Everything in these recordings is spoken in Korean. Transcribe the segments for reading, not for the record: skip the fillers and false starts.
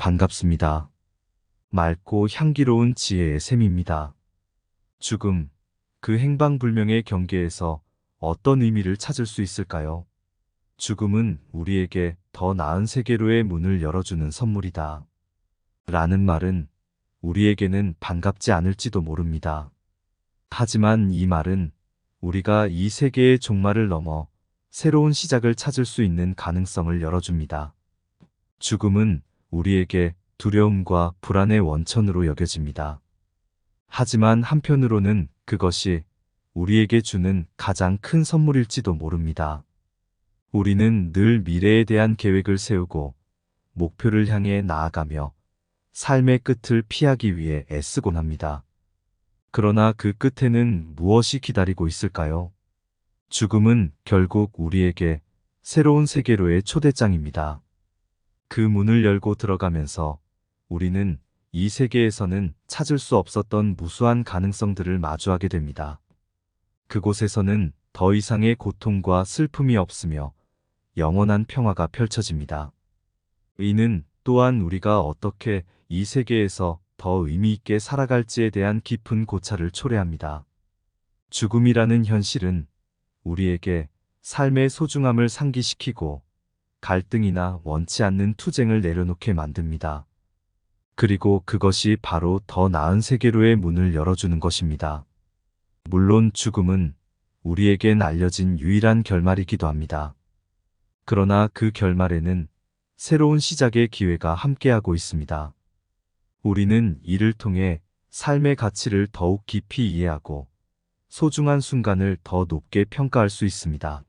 반갑습니다. 맑고 향기로운 지혜의 샘입니다. 죽음, 그 행방불명의 경계에서 어떤 의미를 찾을 수 있을까요? 죽음은 우리에게 더 나은 세계로의 문을 열어주는 선물이다. 라는 말은 우리에게는 반갑지 않을지도 모릅니다. 하지만 이 말은 우리가 이 세계의 종말을 넘어 새로운 시작을 찾을 수 있는 가능성을 열어줍니다. 죽음은 우리에게 두려움과 불안의 원천으로 여겨집니다. 하지만 한편으로는 그것이 우리에게 주는 가장 큰 선물일지도 모릅니다. 우리는 늘 미래에 대한 계획을 세우고 목표를 향해 나아가며 삶의 끝을 피하기 위해 애쓰곤 합니다. 그러나 그 끝에는 무엇이 기다리고 있을까요? 죽음은 결국 우리에게 새로운 세계로의 초대장입니다. 그 문을 열고 들어가면서 우리는 이 세계에서는 찾을 수 없었던 무수한 가능성들을 마주하게 됩니다. 그곳에서는 더 이상의 고통과 슬픔이 없으며 영원한 평화가 펼쳐집니다. 이는 또한 우리가 어떻게 이 세계에서 더 의미 있게 살아갈지에 대한 깊은 고찰을 초래합니다. 죽음이라는 현실은 우리에게 삶의 소중함을 상기시키고 갈등이나 원치 않는 투쟁을 내려놓게 만듭니다. 그리고 그것이 바로 더 나은 세계로의 문을 열어주는 것입니다. 물론 죽음은 우리에겐 알려진 유일한 결말이기도 합니다. 그러나 그 결말에는 새로운 시작의 기회가 함께하고 있습니다. 우리는 이를 통해 삶의 가치를 더욱 깊이 이해하고 소중한 순간을 더 높게 평가할 수 있습니다.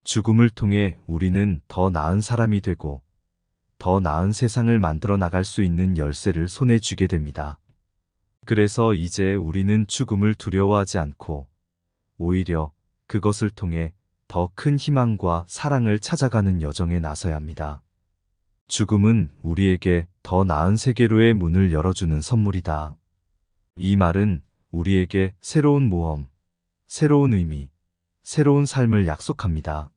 죽음을 통해 우리는 더 나은 사람이 되고 더 나은 세상을 만들어 나갈 수 있는 열쇠를 손에 쥐게 됩니다. 그래서 이제 우리는 죽음을 두려워하지 않고 오히려 그것을 통해 더 큰 희망과 사랑을 찾아가는 여정에 나서야 합니다. 죽음은 우리에게 더 나은 세계로의 문을 열어주는 선물이다. 이 말은 우리에게 새로운 모험, 새로운 의미, 새로운 삶을 약속합니다.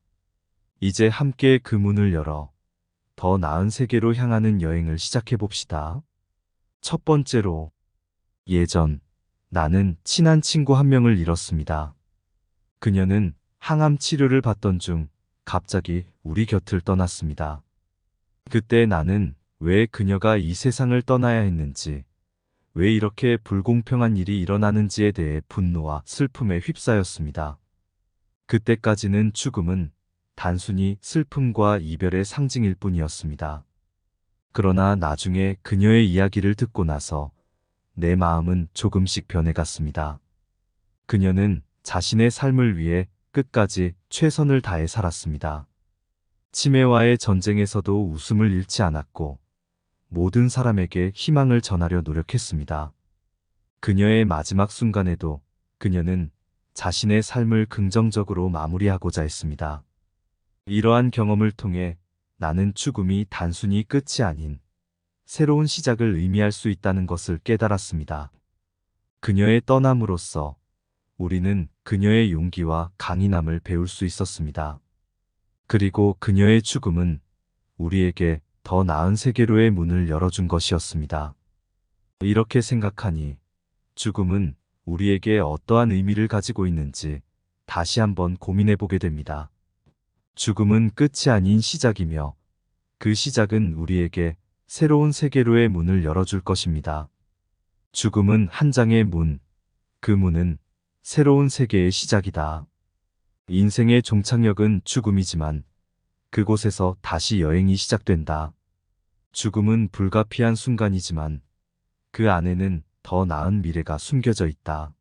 이제 함께 그 문을 열어 더 나은 세계로 향하는 여행을 시작해 봅시다. 첫 번째로, 예전 나는 친한 친구 한 명을 잃었습니다. 그녀는 항암 치료를 받던 중 갑자기 우리 곁을 떠났습니다. 그때 나는 왜 그녀가 이 세상을 떠나야 했는지, 왜 이렇게 불공평한 일이 일어나는지에 대해 분노와 슬픔에 휩싸였습니다. 그때까지는 죽음은 단순히 슬픔과 이별의 상징일 뿐이었습니다. 그러나 나중에 그녀의 이야기를 듣고 나서 내 마음은 조금씩 변해갔습니다. 그녀는 자신의 삶을 위해 끝까지 최선을 다해 살았습니다. 치매와의 전쟁에서도 웃음을 잃지 않았고 모든 사람에게 희망을 전하려 노력했습니다. 그녀의 마지막 순간에도 그녀는 자신의 삶을 긍정적으로 마무리하고자 했습니다. 이러한 경험을 통해 나는 죽음이 단순히 끝이 아닌 새로운 시작을 의미할 수 있다는 것을 깨달았습니다. 그녀의 떠남으로써 우리는 그녀의 용기와 강인함을 배울 수 있었습니다. 그리고 그녀의 죽음은 우리에게 더 나은 세계로의 문을 열어준 것이었습니다. 이렇게 생각하니 죽음은 우리에게 어떠한 의미를 가지고 있는지 다시 한번 고민해 보게 됩니다. 죽음은 끝이 아닌 시작이며 그 시작은 우리에게 새로운 세계로의 문을 열어줄 것입니다. 죽음은 한 장의 문, 그 문은 새로운 세계의 시작이다. 인생의 종착역은 죽음이지만 그곳에서 다시 여행이 시작된다. 죽음은 불가피한 순간이지만 그 안에는 더 나은 미래가 숨겨져 있다.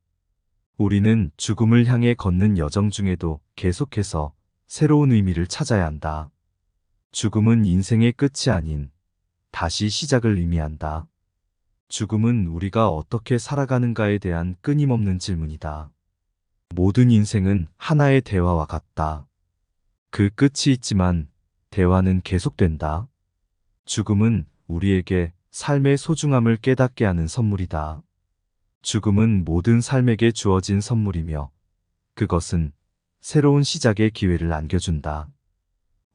우리는 죽음을 향해 걷는 여정 중에도 계속해서 새로운 의미를 찾아야 한다. 죽음은 인생의 끝이 아닌 다시 시작을 의미한다. 죽음은 우리가 어떻게 살아가는가에 대한 끊임없는 질문이다. 모든 인생은 하나의 대화와 같다. 그 끝이 있지만 대화는 계속된다. 죽음은 우리에게 삶의 소중함을 깨닫게 하는 선물이다. 죽음은 모든 삶에게 주어진 선물이며 그것은 새로운 시작의 기회를 안겨준다.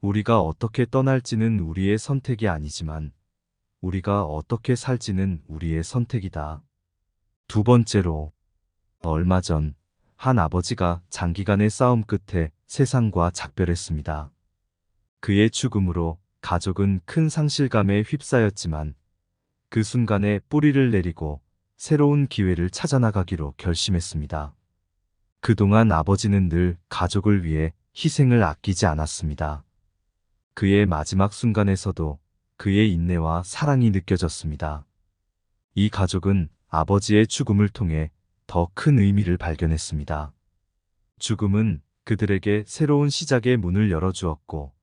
우리가 어떻게 떠날지는 우리의 선택이 아니지만 우리가 어떻게 살지는 우리의 선택이다. 두 번째로, 얼마 전 한 아버지가 장기간의 싸움 끝에 세상과 작별했습니다. 그의 죽음으로 가족은 큰 상실감에 휩싸였지만 그 순간에 뿌리를 내리고 새로운 기회를 찾아나가기로 결심했습니다. 그동안 아버지는 늘 가족을 위해 희생을 아끼지 않았습니다. 그의 마지막 순간에서도 그의 인내와 사랑이 느껴졌습니다. 이 가족은 아버지의 죽음을 통해 더 큰 의미를 발견했습니다. 죽음은 그들에게 새로운 시작의 문을 열어주었고,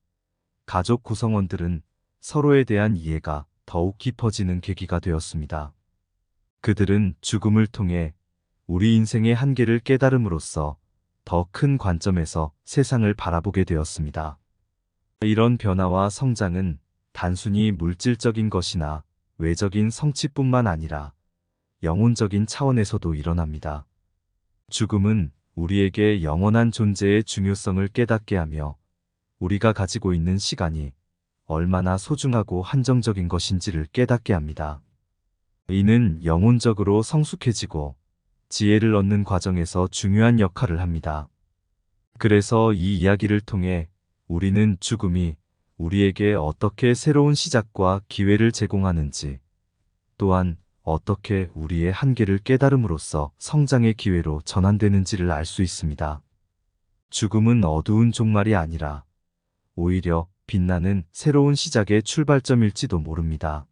가족 구성원들은 서로에 대한 이해가 더욱 깊어지는 계기가 되었습니다. 그들은 죽음을 통해 우리 인생의 한계를 깨달음으로써 더 큰 관점에서 세상을 바라보게 되었습니다. 이런 변화와 성장은 단순히 물질적인 것이나 외적인 성취뿐만 아니라 영혼적인 차원에서도 일어납니다. 죽음은 우리에게 영원한 존재의 중요성을 깨닫게 하며 우리가 가지고 있는 시간이 얼마나 소중하고 한정적인 것인지를 깨닫게 합니다. 이는 영혼적으로 성숙해지고 지혜를 얻는 과정에서 중요한 역할을 합니다. 그래서 이 이야기를 통해 우리는 죽음이 우리에게 어떻게 새로운 시작과 기회를 제공하는지, 또한 어떻게 우리의 한계를 깨달음으로써 성장의 기회로 전환되는지를 알 수 있습니다. 죽음은 어두운 종말이 아니라 오히려 빛나는 새로운 시작의 출발점일지도 모릅니다.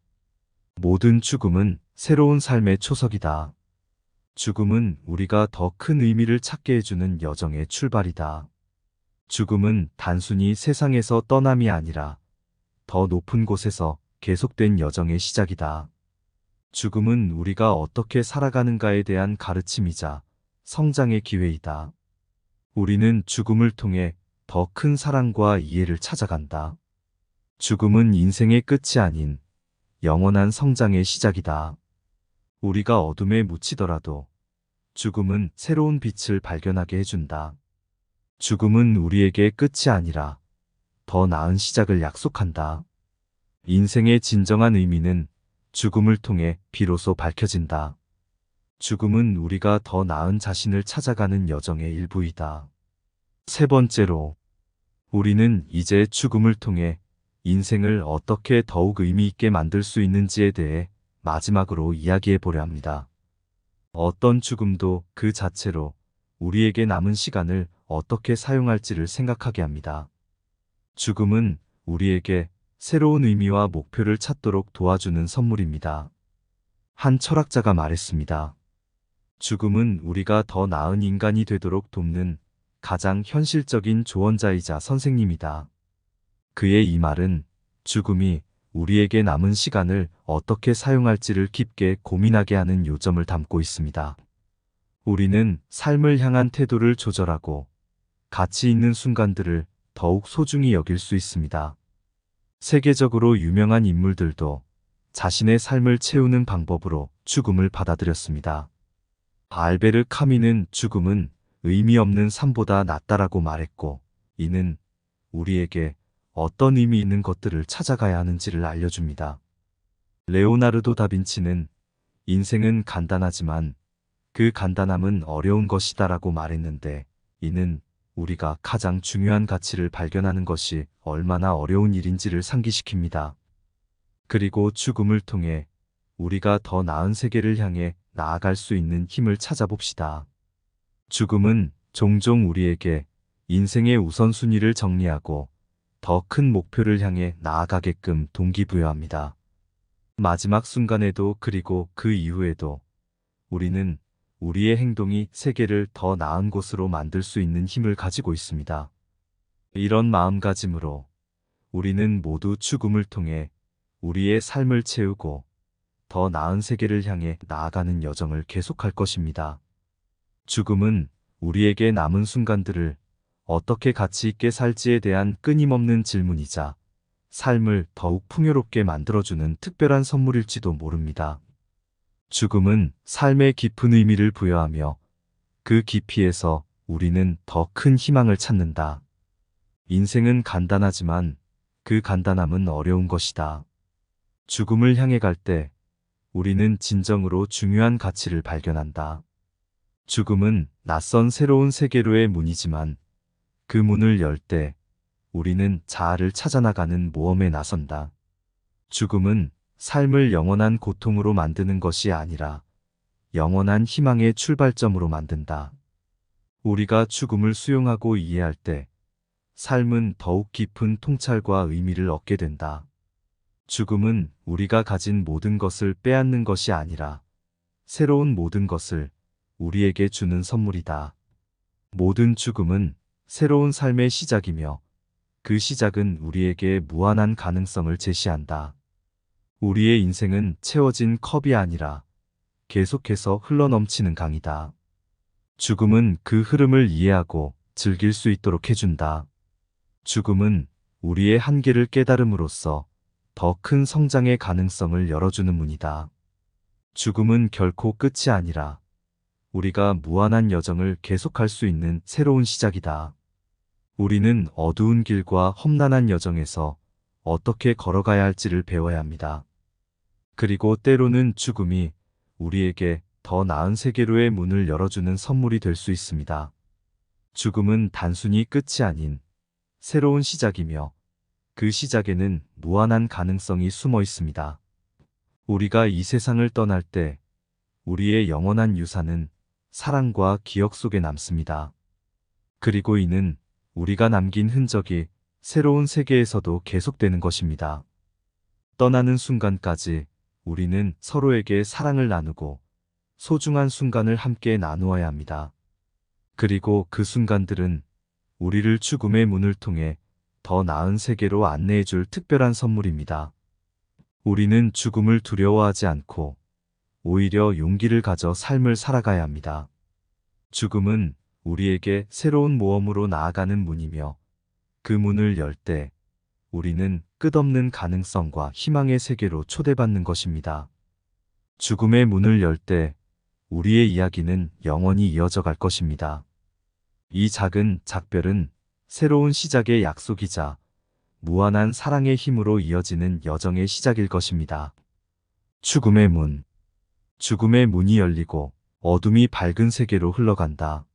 모든 죽음은 새로운 삶의 초석이다. 죽음은 우리가 더 큰 의미를 찾게 해주는 여정의 출발이다. 죽음은 단순히 세상에서 떠남이 아니라 더 높은 곳에서 계속된 여정의 시작이다. 죽음은 우리가 어떻게 살아가는가에 대한 가르침이자 성장의 기회이다. 우리는 죽음을 통해 더 큰 사랑과 이해를 찾아간다. 죽음은 인생의 끝이 아닌 영원한 성장의 시작이다. 우리가 어둠에 묻히더라도 죽음은 새로운 빛을 발견하게 해준다. 죽음은 우리에게 끝이 아니라 더 나은 시작을 약속한다. 인생의 진정한 의미는 죽음을 통해 비로소 밝혀진다. 죽음은 우리가 더 나은 자신을 찾아가는 여정의 일부이다. 세 번째로, 우리는 이제 죽음을 통해 인생을 어떻게 더욱 의미 있게 만들 수 있는지에 대해 마지막으로 이야기해 보려 합니다. 어떤 죽음도 그 자체로 우리에게 남은 시간을 어떻게 사용할지를 생각하게 합니다. 죽음은 우리에게 새로운 의미와 목표를 찾도록 도와주는 선물입니다. 한 철학자가 말했습니다. 죽음은 우리가 더 나은 인간이 되도록 돕는 가장 현실적인 조언자이자 선생님이다. 그의 이 말은 죽음이 우리에게 남은 시간을 어떻게 사용할지를 깊게 고민하게 하는 요점을 담고 있습니다. 우리는 삶을 향한 태도를 조절하고 가치 있는 순간들을 더욱 소중히 여길 수 있습니다. 세계적으로 유명한 인물들도 자신의 삶을 채우는 방법으로 죽음을 받아들였습니다. 알베르 카미는 죽음은 의미 없는 삶보다 낫다라고 말했고, 이는 우리에게 어떤 의미 있는 것들을 찾아가야 하는지를 알려줍니다. 레오나르도 다빈치는 인생은 간단하지만 그 간단함은 어려운 것이다라고 말했는데, 이는 우리가 가장 중요한 가치를 발견하는 것이 얼마나 어려운 일인지를 상기시킵니다. 그리고 죽음을 통해 우리가 더 나은 세계를 향해 나아갈 수 있는 힘을 찾아봅시다. 죽음은 종종 우리에게 인생의 우선순위를 정리하고 더 큰 목표를 향해 나아가게끔 동기부여합니다. 마지막 순간에도 그리고 그 이후에도 우리는 우리의 행동이 세계를 더 나은 곳으로 만들 수 있는 힘을 가지고 있습니다. 이런 마음가짐으로 우리는 모두 죽음을 통해 우리의 삶을 채우고 더 나은 세계를 향해 나아가는 여정을 계속할 것입니다. 죽음은 우리에게 남은 순간들을 어떻게 가치 있게 살지에 대한 끊임없는 질문이자 삶을 더욱 풍요롭게 만들어주는 특별한 선물일지도 모릅니다. 죽음은 삶에 깊은 의미를 부여하며 그 깊이에서 우리는 더 큰 희망을 찾는다. 인생은 간단하지만 그 간단함은 어려운 것이다. 죽음을 향해 갈 때 우리는 진정으로 중요한 가치를 발견한다. 죽음은 낯선 새로운 세계로의 문이지만 그 문을 열 때 우리는 자아를 찾아나가는 모험에 나선다. 죽음은 삶을 영원한 고통으로 만드는 것이 아니라 영원한 희망의 출발점으로 만든다. 우리가 죽음을 수용하고 이해할 때 삶은 더욱 깊은 통찰과 의미를 얻게 된다. 죽음은 우리가 가진 모든 것을 빼앗는 것이 아니라 새로운 모든 것을 우리에게 주는 선물이다. 모든 죽음은 새로운 삶의 시작이며 그 시작은 우리에게 무한한 가능성을 제시한다. 우리의 인생은 채워진 컵이 아니라 계속해서 흘러넘치는 강이다. 죽음은 그 흐름을 이해하고 즐길 수 있도록 해준다. 죽음은 우리의 한계를 깨달음으로써 더 큰 성장의 가능성을 열어주는 문이다. 죽음은 결코 끝이 아니라 우리가 무한한 여정을 계속할 수 있는 새로운 시작이다. 우리는 어두운 길과 험난한 여정에서 어떻게 걸어가야 할지를 배워야 합니다. 그리고 때로는 죽음이 우리에게 더 나은 세계로의 문을 열어주는 선물이 될 수 있습니다. 죽음은 단순히 끝이 아닌 새로운 시작이며 그 시작에는 무한한 가능성이 숨어 있습니다. 우리가 이 세상을 떠날 때 우리의 영원한 유산은 사랑과 기억 속에 남습니다. 그리고 이는 우리가 남긴 흔적이 새로운 세계에서도 계속되는 것입니다. 떠나는 순간까지 우리는 서로에게 사랑을 나누고 소중한 순간을 함께 나누어야 합니다. 그리고 그 순간들은 우리를 죽음의 문을 통해 더 나은 세계로 안내해 줄 특별한 선물입니다. 우리는 죽음을 두려워하지 않고 오히려 용기를 가져 삶을 살아가야 합니다. 죽음은 우리에게 새로운 모험으로 나아가는 문이며 그 문을 열 때 우리는 끝없는 가능성과 희망의 세계로 초대받는 것입니다. 죽음의 문을 열 때 우리의 이야기는 영원히 이어져 갈 것입니다. 이 작은 작별은 새로운 시작의 약속이자 무한한 사랑의 힘으로 이어지는 여정의 시작일 것입니다. 죽음의 문. 죽음의 문이 열리고 어둠이 밝은 세계로 흘러간다.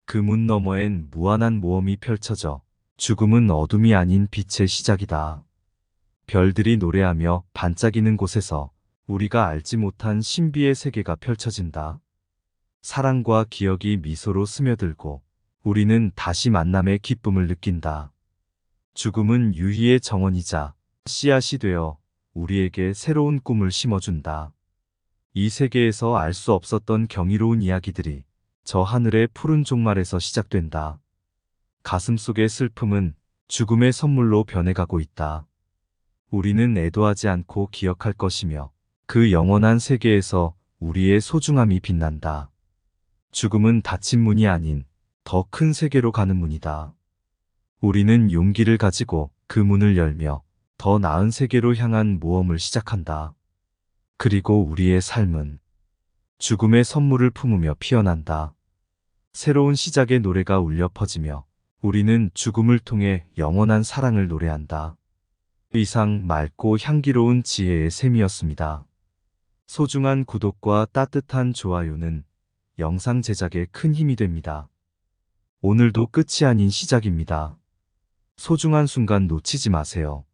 그 문 너머엔 무한한 모험이 펼쳐져 죽음은 어둠이 아닌 빛의 시작이다. 별들이 노래하며 반짝이는 곳에서 우리가 알지 못한 신비의 세계가 펼쳐진다. 사랑과 기억이 미소로 스며들고 우리는 다시 만남의 기쁨을 느낀다. 죽음은 유희의 정원이자 씨앗이 되어 우리에게 새로운 꿈을 심어준다. 이 세계에서 알 수 없었던 경이로운 이야기들이 저 하늘의 푸른 종말에서 시작된다. 가슴속의 슬픔은 죽음의 선물로 변해가고 있다. 우리는 애도하지 않고 기억할 것이며 그 영원한 세계에서 우리의 소중함이 빛난다. 죽음은 닫힌 문이 아닌 더 큰 세계로 가는 문이다. 우리는 용기를 가지고 그 문을 열며 더 나은 세계로 향한 모험을 시작한다. 그리고 우리의 삶은 죽음의 선물을 품으며 피어난다. 새로운 시작의 노래가 울려 퍼지며 우리는 죽음을 통해 영원한 사랑을 노래한다. 이상 맑고 향기로운 지혜의 샘이었습니다. 소중한 구독과 따뜻한 좋아요는 영상 제작에 큰 힘이 됩니다. 오늘도 끝이 아닌 시작입니다. 소중한 순간 놓치지 마세요.